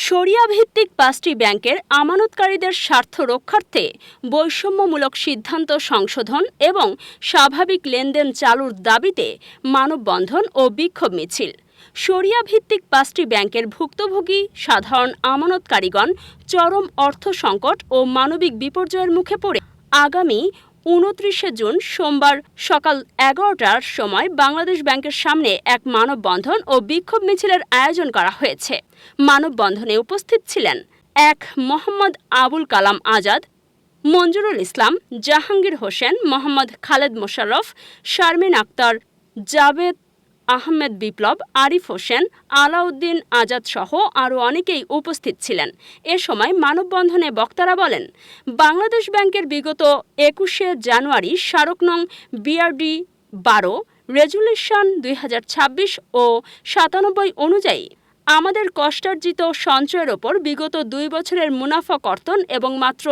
শরিয়া ভিত্তিক ৫টি ব্যাংকের আমানতকারীদের স্বার্থ রক্ষার্থে বৈষম্যমূলক সিদ্ধান্ত সংশোধন এবং স্বাভাবিক লেনদেন চালুর দাবিতে মানববন্ধন ও বিক্ষোভ মিছিল। শরিয়া ভিত্তিক ৫টি ব্যাংকের ভুক্তভোগী সাধারণ আমানতকারীগণ চরম অর্থ সংকট ও মানবিক বিপর্যয়ের মুখে পড়ে আগামী ২৯ জুন সোমবার সকাল ১১টার সময় বাংলাদেশ ব্যাংকের সামনে এক মানববন্ধন ও বিক্ষোভ মিছিলের আয়োজন করা হয়েছে। মানববন্ধনে উপস্থিত ছিলেন এক মোহাম্মদ আবুল কালাম আজাদ, মঞ্জুরুল ইসলাম, জাহাঙ্গীর হোসেন, মোহাম্মদ খালেদ মোশাররফ, শারমিন আক্তার, জাবেদ আহমেদ বিপ্লব, আরিফ হোসেন, আলাউদ্দিন আজাদ সহ আরও অনেকেই উপস্থিত ছিলেন। এ সময় মানববন্ধনে বক্তারা বলেন, বাংলাদেশ ব্যাংকের বিগত ২১শে জানুয়ারি স্মারক নং BRD ১২ রেজুলেশন ২০২৬ ও ৯৭ অনুযায়ী আমাদের কষ্টার্জিত সঞ্চয়ের ওপর বিগত ২ বছরের মুনাফা কর্তন এবং মাত্র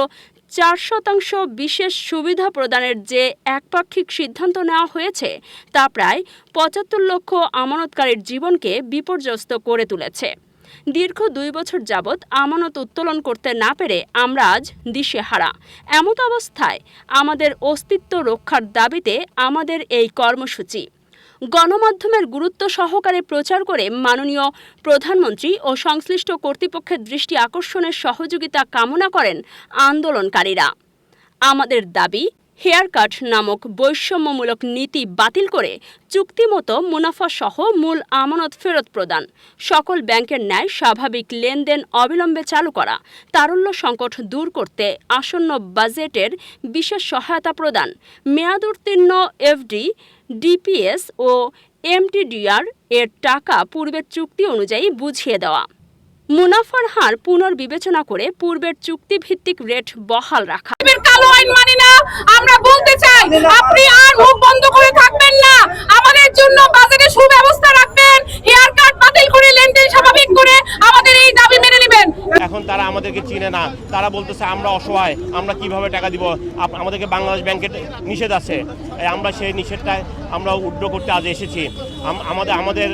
৪% বিশেষ সুবিধা প্রদানের যে একপাক্ষিক সিদ্ধান্ত নেওয়া হয়েছে তা প্রায় ৭৫ লক্ষ আমানতকারীর জীবনকে বিপর্যস্ত করে তুলেছে। দীর্ঘ ২ বছর যাবৎ আমানত উত্তোলন করতে না পেরে আমরা আজ দিশেহারা। এমত অবস্থায় আমাদের অস্তিত্ব রক্ষার দাবিতে আমাদের এই কর্মসূচি। গণমাধ্যমের গুরুত্ব সহকারে প্রচার করে মাননীয় প্রধানমন্ত্রী ও সংশ্লিষ্ট কর্তৃপক্ষের দৃষ্টি আকর্ষণের সহযোগিতা কামনা করেন আন্দোলনকারীরা। আমাদের দাবি, হেয়ারকাট নামক বৈষম্যমূলক নীতি বাতিল করে চুক্তিমতো মুনাফাসহ মূল আমানত ফেরত প্রদান, সকল ব্যাংকের ন্যায় স্বাভাবিক লেনদেন অবিলম্বে চালু করা, তারল্য সংকট দূর করতে আসন্ন বাজেটের বিশেষ সহায়তা প্রদান, মেয়াদোত্তীর্ণ FD, DPS ও MTDR এর টাকা পূর্বের চুক্তি অনুযায়ী বুঝিয়ে দেওয়া, মুনাফার হার পুনর্বিবেচনা করে পূর্বের চুক্তিভিত্তিক রেট বহাল রাখা। কালো আইন মানি না, আমরা বলতে চাই আপনি আর মুখ বন্ধ করে থাকবেন না, আমাদের জন্য বাজেটে সুব্যবস্থা রাখবেন, হেয়ার কাট বাতিল করে লেনদেন স্বাভাবিক করে আমাদের এই দাবি মেনে নেবেন। এখন তারা আমাদেরকে চিনে না, তারা বলতেছে আমরা অসহায়, আমরা কিভাবে টাকা দিব, আমাদেরকে বাংলাদেশ ব্যাংকের নিষেধ আছে, আমরা সেই নিষেধটায় আমরা উড্র করতে আজ এসেছি। আমাদের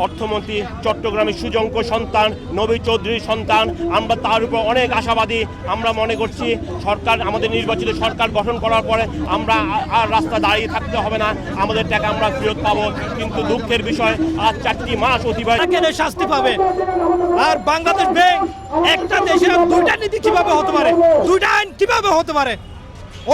অর্থমন্ত্রী চট্টগ্রামের সুজঙ্ক সন্তান, নবী চৌধুরীর সন্তান, আমরা তার উপর অনেক আশাবাদী। আমরা মনে করছি সরকার, আমাদের নির্বাচিত সরকার গঠন করার পরে আমরা আর রাস্তা দাঁড়িয়ে থাকতে হবে না, আমাদের টাকা আমরা ফেরত পাবো। কিন্তু দুঃখের বিষয়, আজ 4টি মাস অতিবাহিত শাস্তি পাবে। আর বাংলাদেশ ব্যাংক একটা দেশে দুইটা নীতি কিভাবে হতে পারে, দুইটা আইন কিভাবে হতে পারে?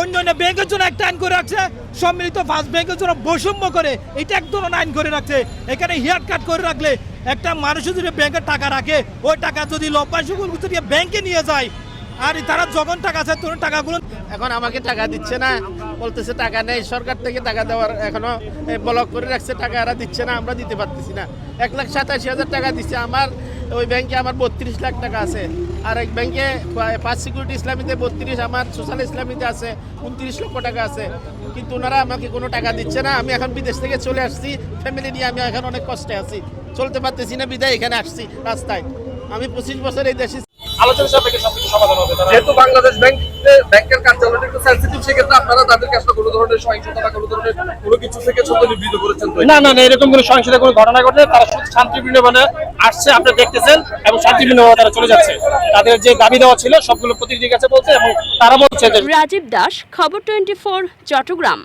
অন্যান্য ব্যাংকের জন্য একটা আইন করে রাখছে, সম্মিলিত ফার্স্ট ব্যাংকের জন্য বৈষম্য করে এটা এক ধরনের আইন করে রাখছে। এখানে হেয়ার কাট করে রাখলে একটা মানুষের যদি ব্যাংকের টাকা রাখে, ওই টাকা যদি লভ্যাংশগুলো দিয়ে ব্যাংকে নিয়ে যায়, আর তারা যখন টাকা আছে তখন টাকাগুলো এখন আমাকে টাকা দিচ্ছে না, বলতেছে টাকা নেই, সরকার থেকে টাকা দেওয়ার এখনো ব্লক করে রাখছে, টাকা এরা দিচ্ছে না, আমরা দিতে পারতেছি না। ১,৮৭,০০০ টাকা দিচ্ছে আমার ওই ব্যাংকে, আমার ৩২ লাখ টাকা আছে। আর এক ব্যাংকে ৫ সিকিউরিটি ইসলামীতে ৩২, আমার সোশ্যাল ইসলামীতে আছে ২৯ লক্ষ টাকা আছে, কিন্তু ওনারা আমাকে কোনো টাকা দিচ্ছে না। আমি এখন বিদেশ থেকে চলে আসছি, ফ্যামিলি নিয়ে আমি এখন অনেক কষ্টে আছি, চলতে পারতেছি না, বিদায় এখানে আসছি রাস্তায়। আমি ২৫ বছর এই দেশে আলোচনা সাপেক্ষে সবকিছু সমাধান হবে। যেহেতু বাংলাদেশ ব্যাংকের কার্যালয়টা একটু সেনসিটিভ, সেক্ষেত্রে আপনারা তাদেরকে আসলে কোনো ধরনের সহিংসতা বা কোনো ধরনের কোনো কিছু থেকে নিবৃত্ত করেছেন? না, এরকম কোনো সহিংসতা কোনো ঘটনা ঘটে, তারা শুধু শান্তিপূর্ণভাবে আসছে, আপনারা দেখতেছেন, এবং শান্তিপূর্ণভাবে তারা চলে যাচ্ছে। তাদের যে দাবি দেওয়া ছিল সবগুলো প্রতিনিধির কাছে বলছে এবং তারা বলছে। রাজীব দাস, খবর 24, চট্টগ্রাম।